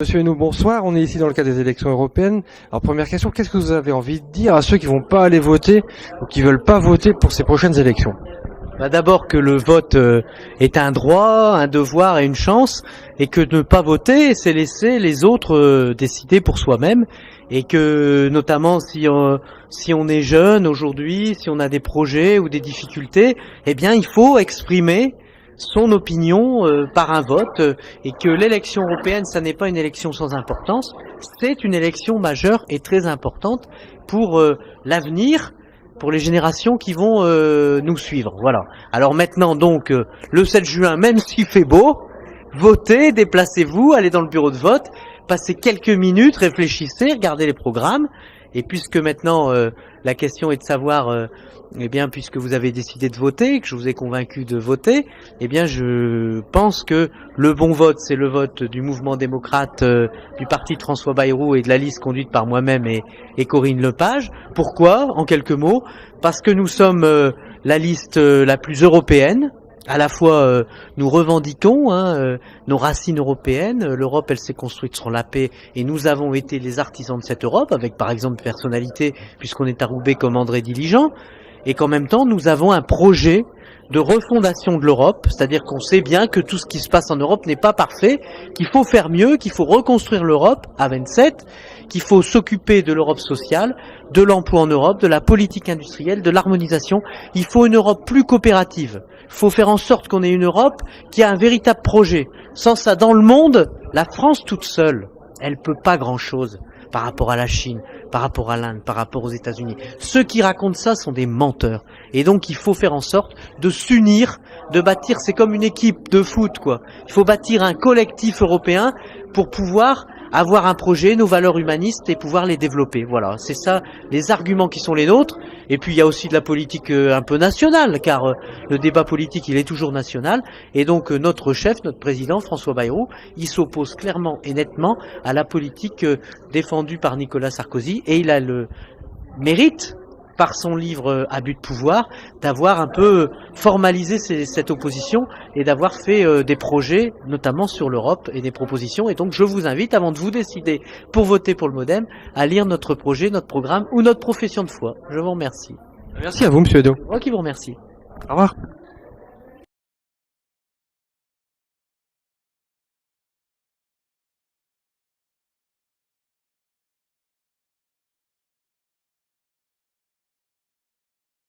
Monsieur Hénaud, bonsoir. On est ici dans le cadre des élections européennes. Alors première question, qu'est-ce que vous avez envie de dire à ceux qui vont pas aller voter ou qui veulent pas voter pour ces prochaines élections? D'abord que le vote est un droit, un devoir et une chance, et que ne pas voter, c'est laisser les autres décider pour soi-même, et que notamment si on est jeune aujourd'hui, si on a des projets ou des difficultés, eh bien il faut exprimer son opinion par un vote, et que l'élection européenne, ça n'est pas une élection sans importance, c'est une élection majeure et très importante pour l'avenir, pour les générations qui vont nous suivre. Voilà. Alors maintenant donc, le 7 juin, même s'il fait beau, votez, déplacez-vous, allez dans le bureau de vote, passez quelques minutes, réfléchissez, regardez les programmes, et puisque maintenant la question est de savoir, eh bien, puisque vous avez décidé de voter, que je vous ai convaincu de voter, eh bien, je pense que le bon vote, c'est le vote du mouvement démocrate, du parti de François Bayrou et de la liste conduite par moi-même et Corinne Lepage. Pourquoi? En quelques mots, parce que nous sommes la liste la plus européenne. À la fois, nous revendiquons nos racines européennes. L'Europe, elle s'est construite sur la paix, et nous avons été les artisans de cette Europe, avec par exemple des personnalités, puisqu'on est à Roubaix comme André Diligent, et qu'en même temps, nous avons un projet de refondation de l'Europe, c'est-à-dire qu'on sait bien que tout ce qui se passe en Europe n'est pas parfait, qu'il faut faire mieux, qu'il faut reconstruire l'Europe à 27, qu'il faut s'occuper de l'Europe sociale, de l'emploi en Europe, de la politique industrielle, de l'harmonisation. Il faut une Europe plus coopérative. Il faut faire en sorte qu'on ait une Europe qui a un véritable projet. Sans ça, dans le monde, la France toute seule, elle peut pas grand-chose par rapport à la Chine, par rapport à l'Inde, par rapport aux États-Unis. Ceux qui racontent ça sont des menteurs. Et donc il faut faire en sorte de s'unir, de bâtir, c'est comme une équipe de foot, quoi. Il faut bâtir un collectif européen pour pouvoir avoir un projet, nos valeurs humanistes, et pouvoir les développer. Voilà, c'est ça les arguments qui sont les nôtres. Et puis il y a aussi de la politique un peu nationale, car le débat politique, il est toujours national. Et donc notre chef, notre président, François Bayrou, il s'oppose clairement et nettement à la politique défendue par Nicolas Sarkozy. Et il a le mérite, par son livre Abus de pouvoir, d'avoir un peu formalisé cette opposition et d'avoir fait des projets, notamment sur l'Europe, et des propositions. Et donc je vous invite, avant de vous décider pour voter pour le MoDem, à lire notre projet, notre programme ou notre profession de foi. Je vous remercie. Merci à vous, monsieur Hénaud. Moi qui vous remercie. Au revoir.